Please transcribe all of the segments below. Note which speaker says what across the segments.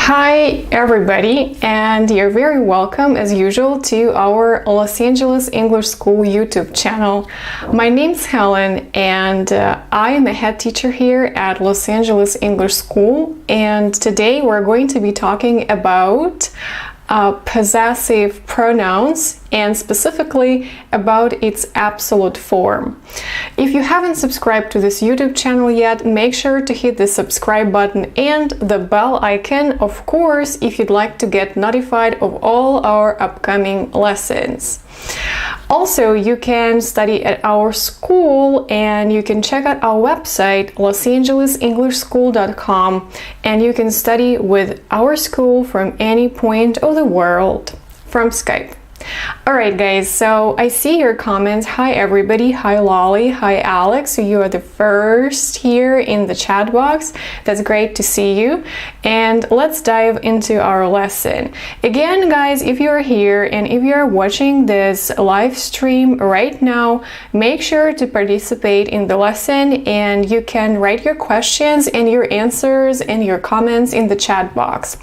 Speaker 1: Hi everybody, and you're very welcome as usual to our Los Angeles English School YouTube channel. My name's Helen and I am a head teacher here at Los Angeles English School, and today we're going to be talking about possessive pronouns and specifically about its absolute form. If you haven't subscribed to this YouTube channel yet, make sure to hit the subscribe button and the bell icon, of course, if you'd like to get notified of all our upcoming lessons. Also, you can study at our school and you can check out our website losangeles.englishschool.com, and you can study with our school from any point of the world from Skype. Alright guys, so I see your comments. Hi everybody, hi Lolly, hi Alex, so you are the first here in the chat box. That's great to see you, and let's dive into our lesson. Again guys, if you're here and if you're watching this live stream right now, make sure to participate in the lesson, and you can write your questions and your answers and your comments in the chat box.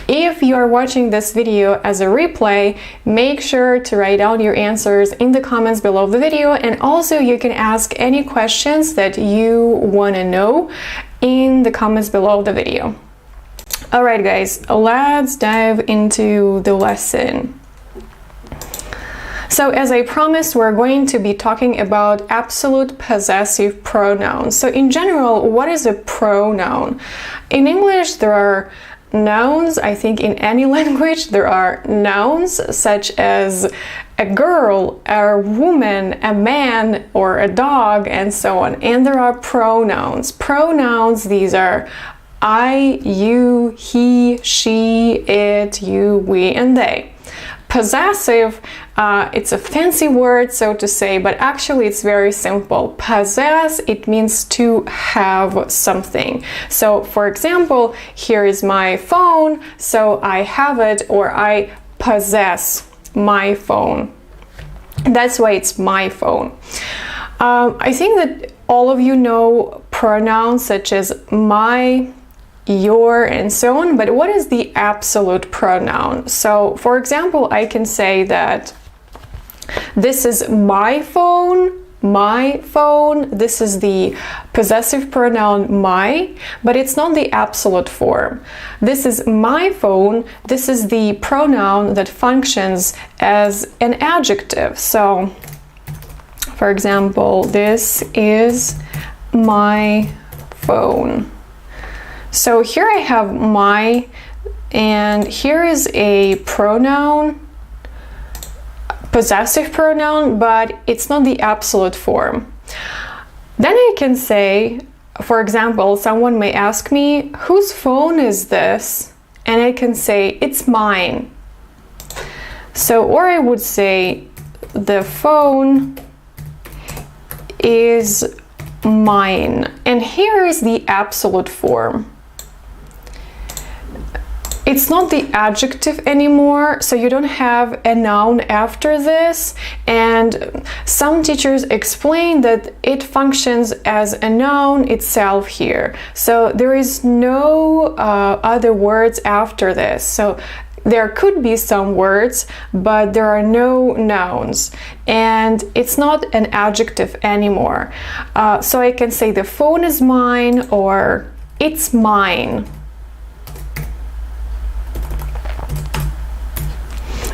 Speaker 1: If you're watching this video as a replay, make sure to write down your answers in the comments below the video, and also you can ask any questions that you want to know in the comments below the video. Alright guys, let's dive into the lesson. So as I promised, we're going to be talking about absolute possessive pronouns. So in general, what is a pronoun? In English, there are nouns. I think in any language there are nouns such as a girl, a woman, a man, or a dog, and so on. And there are pronouns. Pronouns, these are I, you, he, she, it, you, we, and they. Possessive, it's a fancy word, so to say, but actually it's very simple. Possess, it means to have something. So for example, here is my phone, so I have it, or I possess my phone. That's why it's my phone. I think that all of you know pronouns such as my, your, and so on, but what is the absolute pronoun? So for example, I can say that this is my phone, this is the possessive pronoun my, but it's not the absolute form. This is my phone, this is the pronoun that functions as an adjective. So for example, this is my phone. So here I have my, and here is a pronoun, possessive pronoun, but it's not the absolute form. Then I can say, for example, someone may ask me, whose phone is this? And I can say, it's mine. So, or I would say, the phone is mine. And here is the absolute form. It's not the adjective anymore, so you don't have a noun after this, and some teachers explain that it functions as a noun itself here. So there is no other words after this. So there could be some words, but there are no nouns, and it's not an adjective anymore. So I can say the phone is mine, or it's mine.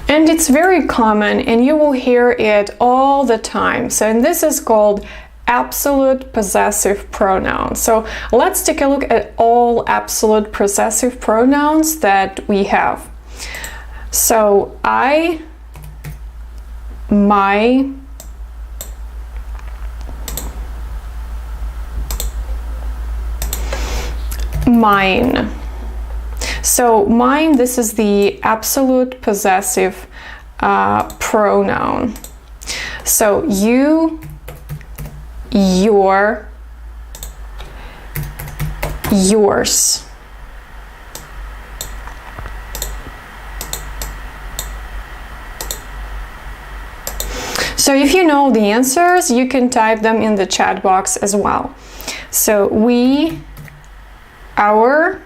Speaker 1: And it's very common, and you will hear it all the time. So, and this is called absolute possessive pronoun. So let's take a look at all absolute possessive pronouns that we have. So I, my, mine. So mine, this is the absolute possessive pronoun. So you, your, yours. So if you know the answers, you can type them in the chat box as well. So we, our,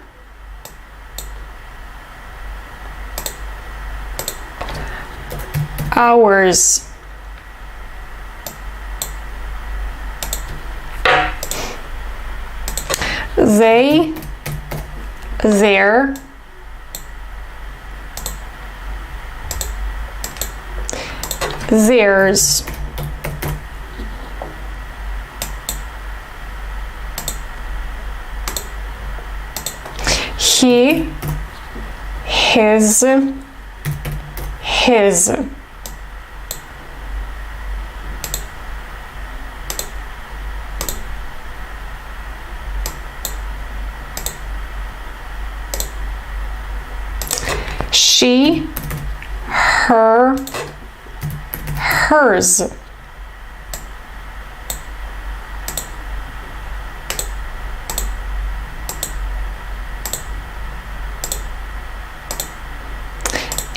Speaker 1: ours. They, their, theirs. He, his, his. She, her, hers.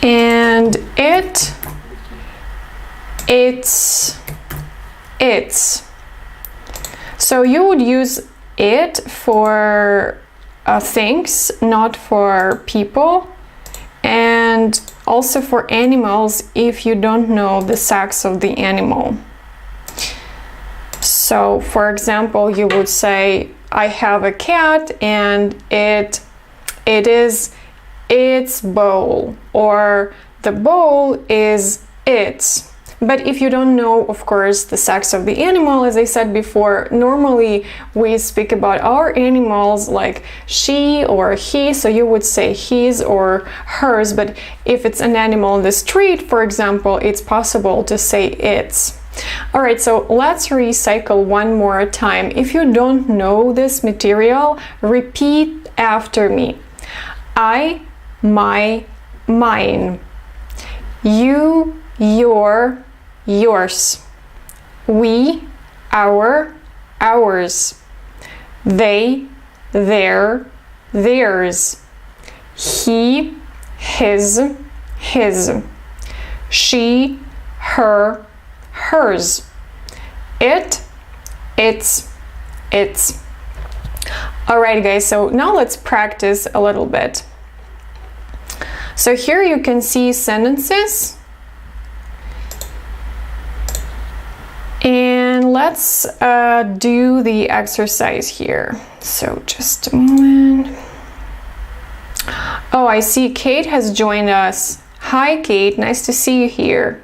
Speaker 1: And it, its. So you would use it for things, not for people, and also for animals if you don't know the sex of the animal. So, for example, you would say, I have a cat and it is its bowl, or the bowl is its. But if you don't know, of course, the sex of the animal, as I said before, normally we speak about our animals like she or he, so you would say his or hers. But if it's an animal in the street, for example, it's possible to say its. All right, so let's recycle one more time. If you don't know this material, repeat after me. I, my, mine. You, your, yours. We, our, ours. They, their, theirs. He, his, his. She, her, hers. It, its. Alright guys, so now let's practice a little bit. So here you can see sentences. And let's do the exercise here. So just a moment. Oh, I see Kate has joined us. Hi Kate, nice to see you here.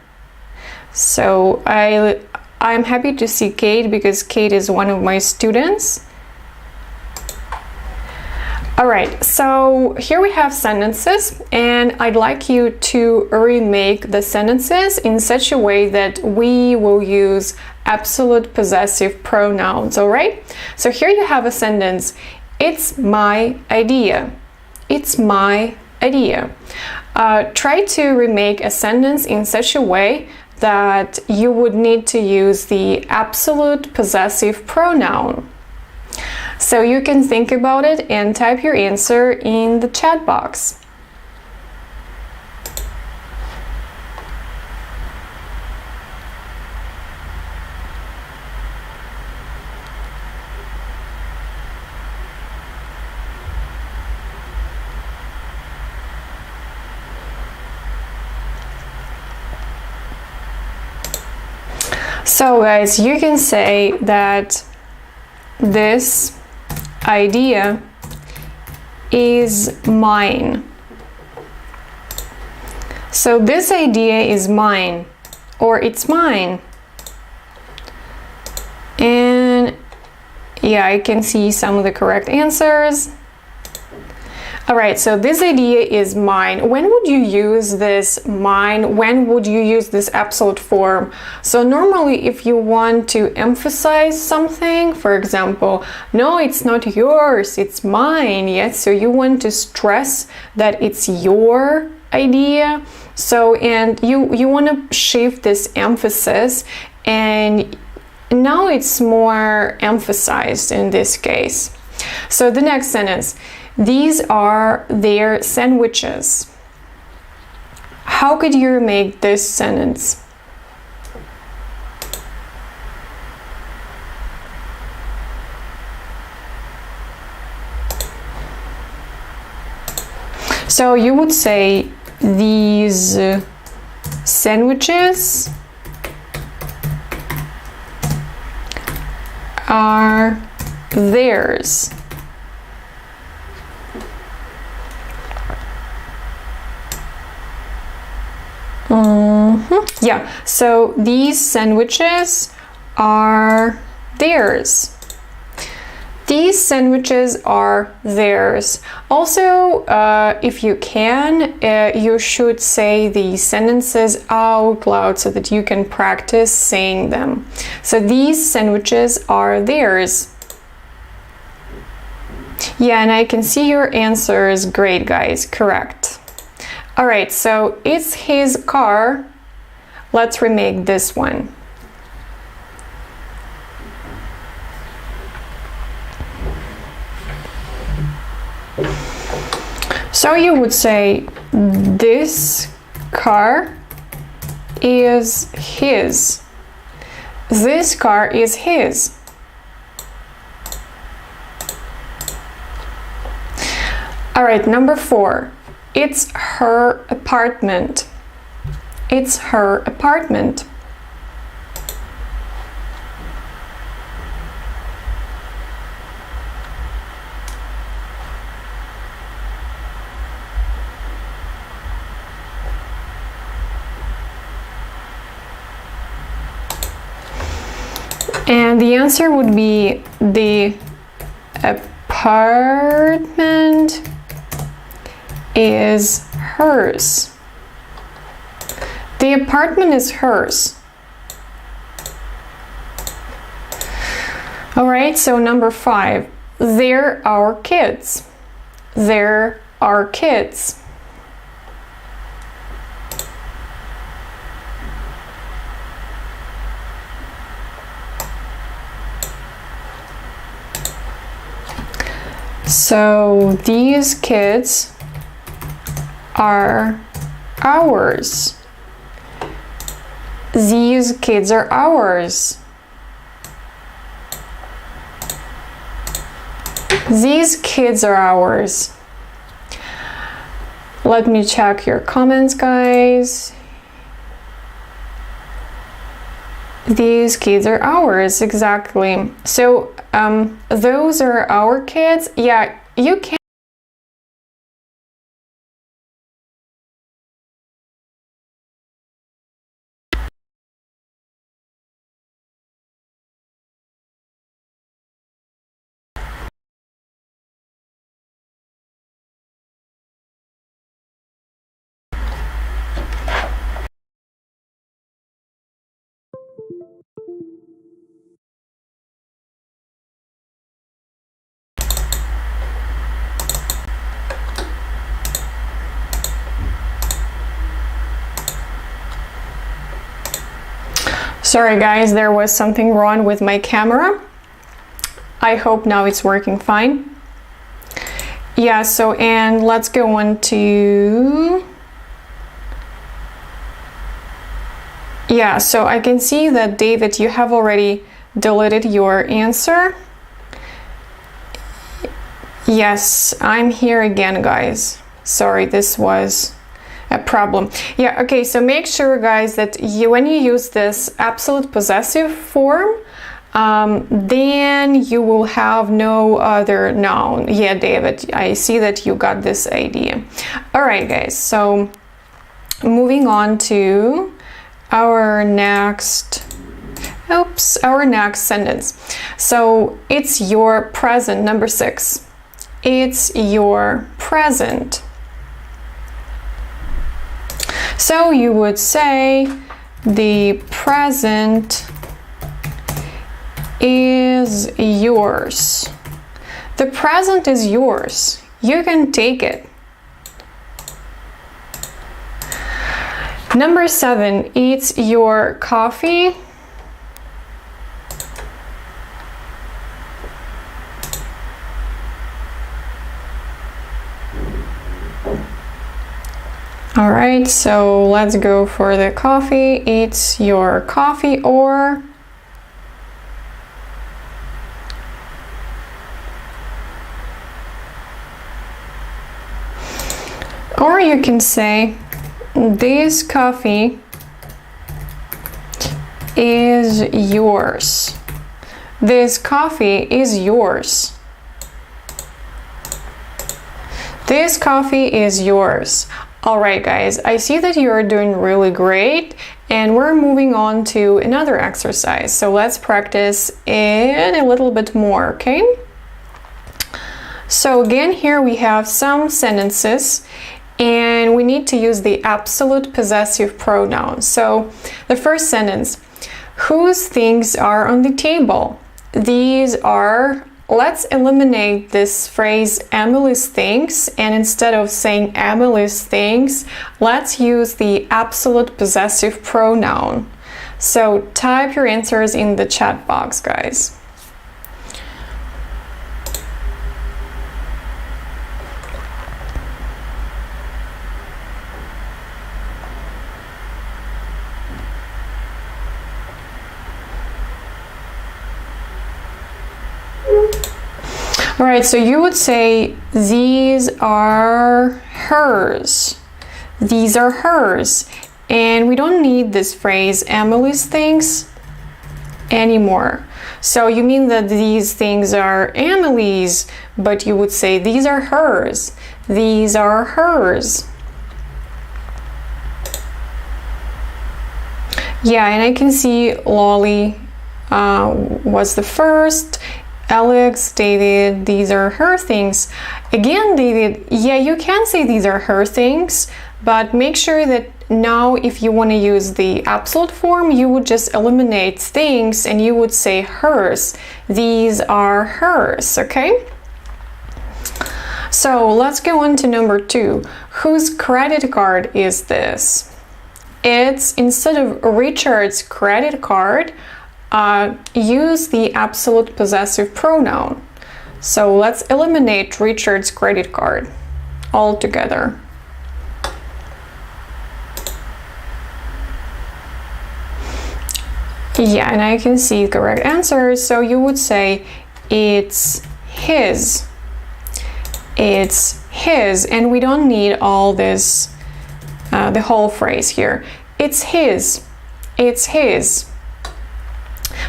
Speaker 1: So I'm happy to see Kate because Kate is one of my students. Alright, so here we have sentences, and I'd like you to remake the sentences in such a way that we will use absolute possessive pronouns, alright? So here you have a sentence, it's my idea. It's my idea. Try to remake a sentence in such a way that you would need to use the absolute possessive pronoun. So you can think about it and type your answer in the chat box. So guys, you can say that this idea is mine. So this idea is mine, or it's mine. And yeah, I can see some of the correct answers. Alright, so this idea is mine. When would you use this mine? When would you use this absolute form? So normally if you want to emphasize something, for example, no, it's not yours, it's mine, yes? So you want to stress that it's your idea. So, and you want to shift this emphasis, and now it's more emphasized in this case. So the next sentence. These are their sandwiches. How could you make this sentence? So you would say these sandwiches are theirs. Yeah, so these sandwiches are theirs. These sandwiches are theirs. Also, if you can, you should say the sentences out loud so that you can practice saying them. So these sandwiches are theirs. Yeah, and I can see your answers. Great, guys. Correct. All right, so it's his car. Let's remake this one. So you would say, this car is his. This car is his. All right, number 4. It's her apartment. It's her apartment. And the answer would be the apartment is hers. The apartment is hers. All right, so number 5. They're our kids. They're our kids. So these kids are ours. These kids are ours. These kids are ours. Let me check your comments, guys. These kids are ours, exactly. So those are our kids. Yeah, you can. Sorry guys, there was something wrong with my camera. I hope now it's working fine. Yeah, so and let's go on to... Yeah, so I can see that David, you have already deleted your answer. Yes, I'm here again, guys. Sorry, this was a problem. Yeah, okay, so make sure, guys, that when you use this absolute possessive form, then you will have no other noun. Yeah, David, I see that you got this idea. All right, guys, so moving on to our next sentence. So it's your present, number 6. It's your present. So you would say the present is yours. The present is yours. You can take it. Number 7, it's your coffee. All right, so let's go for the coffee. It's your coffee, or you can say this coffee is yours. This coffee is yours. This coffee is yours. Alright guys, I see that you're doing really great, and we're moving on to another exercise. So let's practice it a little bit more, okay? So again, here we have some sentences, and we need to use the absolute possessive pronoun. So the first sentence, whose things are on the table? These are, let's eliminate this phrase Emily's things, and instead of saying Emily's things, let's use the absolute possessive pronoun. So type your answers in the chat box, guys. All right, so you would say these are hers. These are hers. And we don't need this phrase Emily's things anymore. So you mean that these things are Emily's, but you would say these are hers. These are hers. Yeah, and I can see Lolly was the first. Alex, David, these are her things. Again, David, yeah, you can say these are her things, but make sure that now if you want to use the absolute form, you would just eliminate things and you would say hers. These are hers, okay? So let's go on to number 2. Whose credit card is this? It's, instead of Richard's credit card, use the absolute possessive pronoun. So let's eliminate Richard's credit card altogether. Yeah, and I can see correct answers. So you would say it's his. It's his, and we don't need all this, the whole phrase here. It's his. It's his.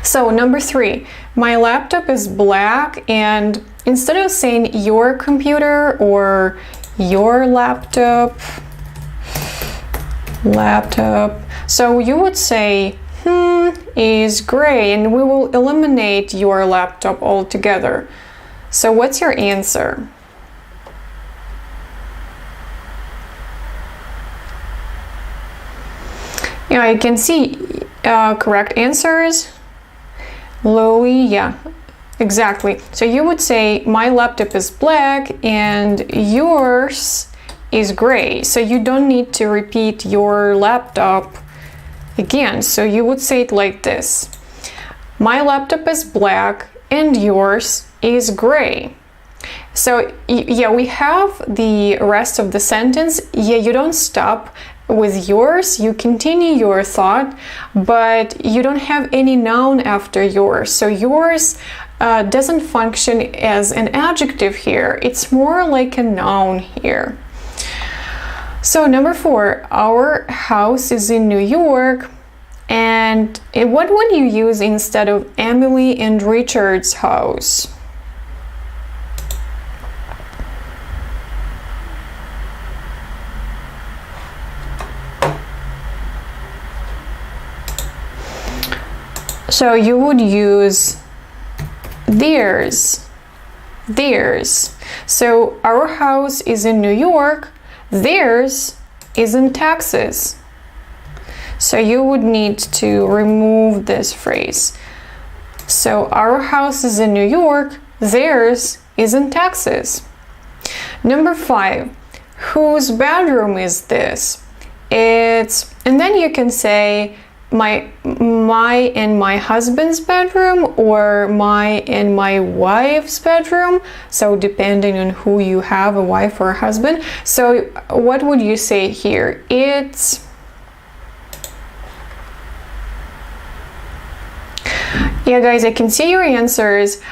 Speaker 1: So number 3, my laptop is black, and instead of saying your computer or your laptop, so you would say is gray, and we will eliminate your laptop altogether. So what's your answer? Yeah, I can see correct answers. Lily, yeah, exactly. So you would say my laptop is black and yours is gray. So you don't need to repeat your laptop again. So you would say it like this. My laptop is black and yours is gray. So yeah, we have the rest of the sentence. Yeah, you don't stop with yours, you continue your thought, but you don't have any noun after yours. So yours doesn't function as an adjective here. It's more like a noun here. So number 4, our house is in New York. And what would you use instead of Emily and Richard's house? So you would use theirs. Theirs. So our house is in New York. Theirs is in Texas. So you would need to remove this phrase. So our house is in New York. Theirs is in Texas. Number 5. Whose bedroom is this? It's, and then you can say my and my husband's bedroom, or my and my wife's bedroom. So depending on who you have, a wife or a husband. So what would you say here? It's, yeah guys, I can see your answers.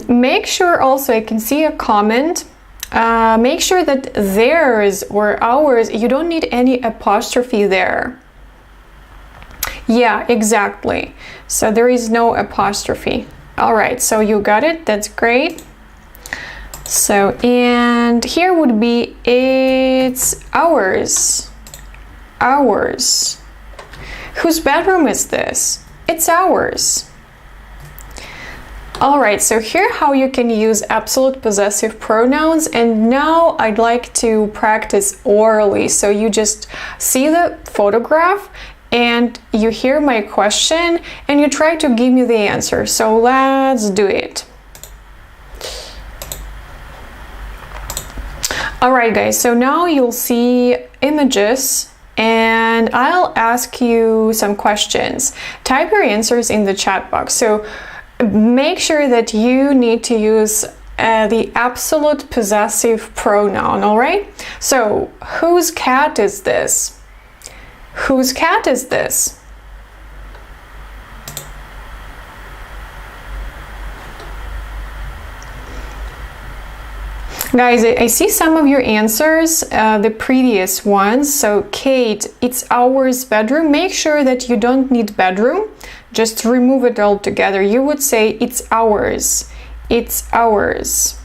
Speaker 1: Make sure also, I can see a comment. Make sure that theirs or ours, you don't need any apostrophe there. Yeah, exactly. So there is no apostrophe. All right, so you got it. That's great. So, and here would be it's ours. Ours. Whose bedroom is this? It's ours. All right, so here how you can use absolute possessive pronouns, and now I'd like to practice orally. So you just see the photograph and you hear my question and you try to give me the answer. So let's do it. All right, guys, so now you'll see images and I'll ask you some questions. Type your answers in the chat box. So make sure that you need to use the absolute possessive pronoun, all right? So, whose cat is this? Whose cat is this? Guys, I see some of your answers, the previous ones. So, Kate, it's ours bedroom. Make sure that you don't need bedroom. Just remove it all together. You would say it's ours. It's ours.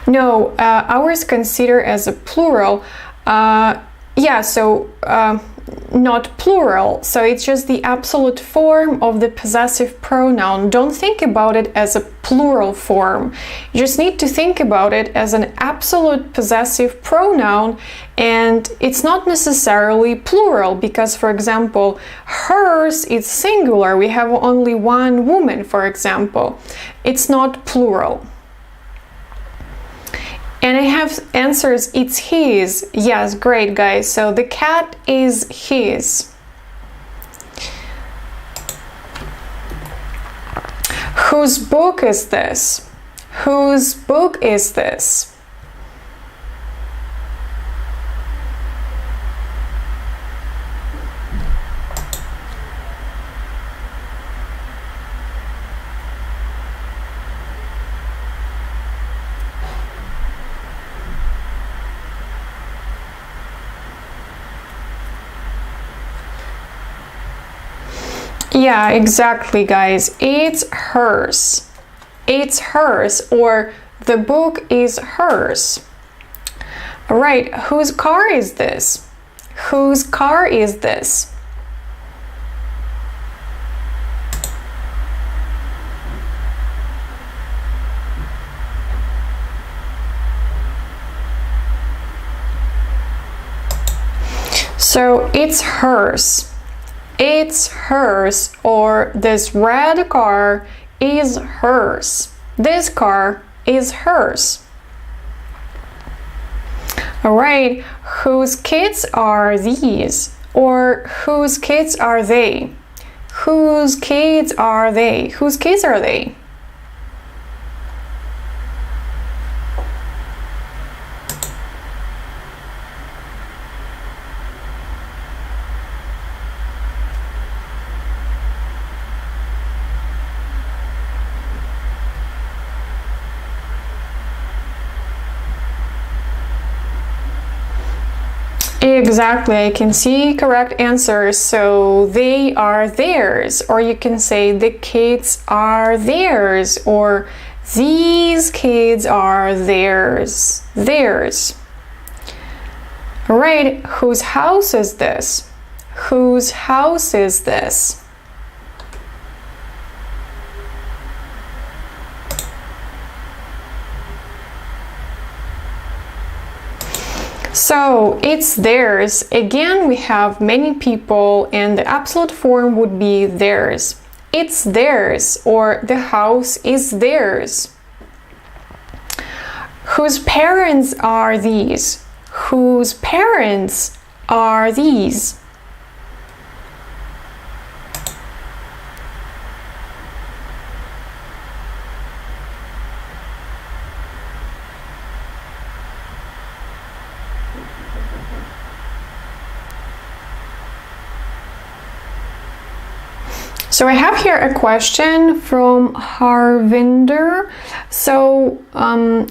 Speaker 1: No, ours consider as a plural. Yeah, so not plural. So it's just the absolute form of the possessive pronoun. Don't think about it as a plural form. You just need to think about it as an absolute possessive pronoun, and it's not necessarily plural because, for example, hers is singular. We have only one woman, for example. It's not plural. And I have answers, it's his. Yes, great, guys. So the cat is his. Whose book is this? Whose book is this? Yeah, exactly, guys. It's hers. It's hers, or the book is hers. All right, whose car is this? Whose car is this? So it's hers. It's hers, or this red car is hers. This car is hers. All right, whose kids are these? Or whose kids are they? Whose kids are they? Whose kids are they? Exactly, I can see correct answers. So they are theirs, or you can say the kids are theirs, or these kids are theirs. Theirs. All right, whose house is this? Whose house is this? So it's theirs. Again, we have many people and the absolute form would be theirs. It's theirs, or the house is theirs. Whose parents are these? Whose parents are these? So I have here a question from Harvinder. So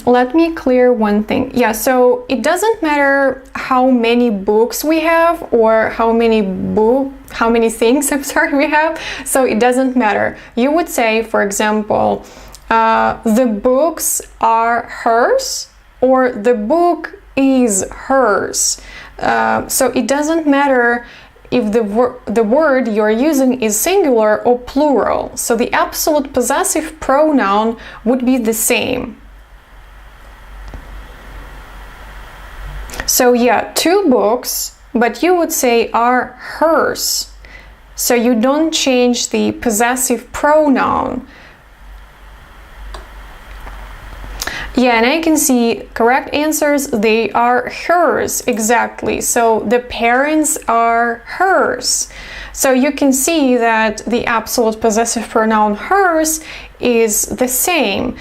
Speaker 1: let me clear one thing. Yeah, so it doesn't matter how many books we have or how many things we have. So it doesn't matter. You would say, for example, the books are hers, or the book is hers. So it doesn't matter if the word you're using is singular or plural. So the absolute possessive pronoun would be the same. So yeah, 2 books, but you would say are hers. So you don't change the possessive pronoun. Yeah, and I can see correct answers, they are hers, exactly. So the parents are hers. So you can see that the absolute possessive pronoun hers is the same.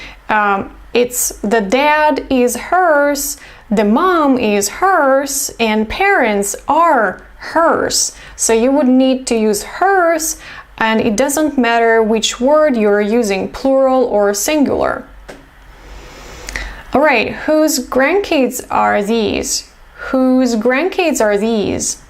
Speaker 1: It's the dad is hers, the mom is hers, and parents are hers. So you would need to use hers, and it doesn't matter which word you're using, plural or singular. All right, whose grandkids are these? Whose grandkids are these?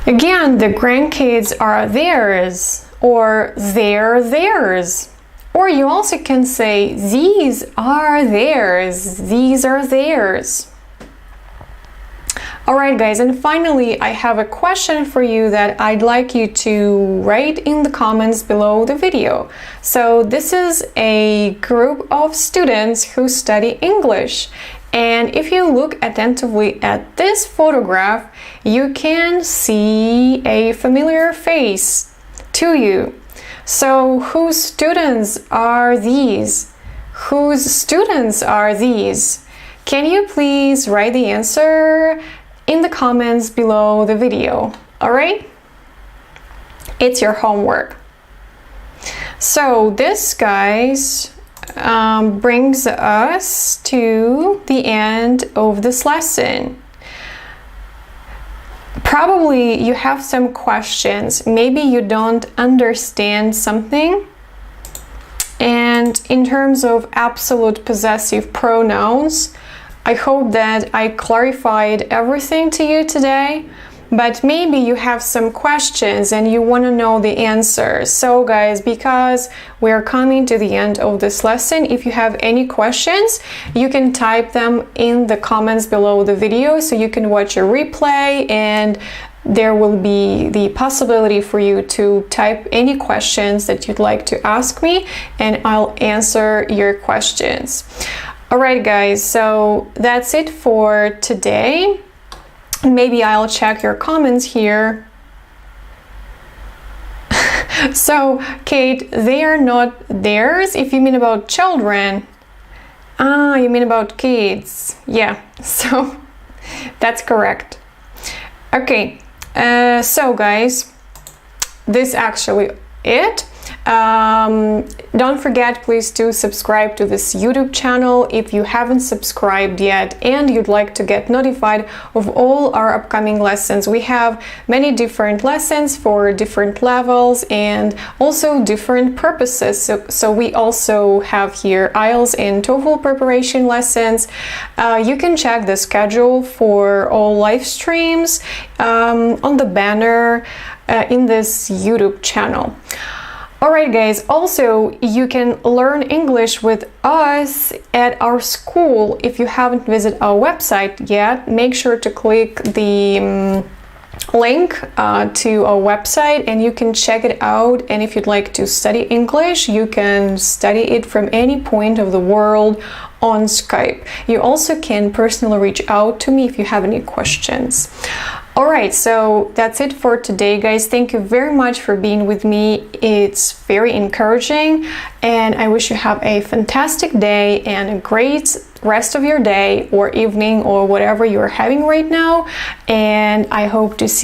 Speaker 1: Again, the grandkids are theirs, or they're theirs. Or you also can say, these are theirs, these are theirs. Alright guys, and finally I have a question for you that I'd like you to write in the comments below the video. So this is a group of students who study English. And if you look attentively at this photograph, you can see a familiar face to you. So whose students are these? Whose students are these? Can you please write the answer in the comments below the video? All right? It's your homework. So this, guys, brings us to the end of this lesson. Probably you have some questions. Maybe you don't understand something. And in terms of absolute possessive pronouns, I hope that I clarified everything to you today. But maybe you have some questions and you want to know the answers. So guys, because we're coming to the end of this lesson, if you have any questions, you can type them in the comments below the video so you can watch a replay, and there will be the possibility for you to type any questions that you'd like to ask me, and I'll answer your questions. Alright guys, so that's it for today. Maybe I'll check your comments here. So, Kate, they are not theirs. If you mean about children, you mean about kids. Yeah, so that's correct. Okay, so guys, this actually it. Don't forget, please, to subscribe to this YouTube channel if you haven't subscribed yet and you'd like to get notified of all our upcoming lessons. We have many different lessons for different levels and also different purposes. So we also have here IELTS and TOEFL preparation lessons. You can check the schedule for all live streams on the banner in this YouTube channel. Alright guys, also you can learn English with us at our school. If you haven't visited our website yet, make sure to click the link to our website and you can check it out. And if you'd like to study English, you can study it from any point of the world on Skype. You also can personally reach out to me if you have any questions. Alright, so that's it for today, guys. Thank you very much for being with me. It's very encouraging, and I wish you have a fantastic day and a great rest of your day or evening or whatever you're having right now. And I hope to see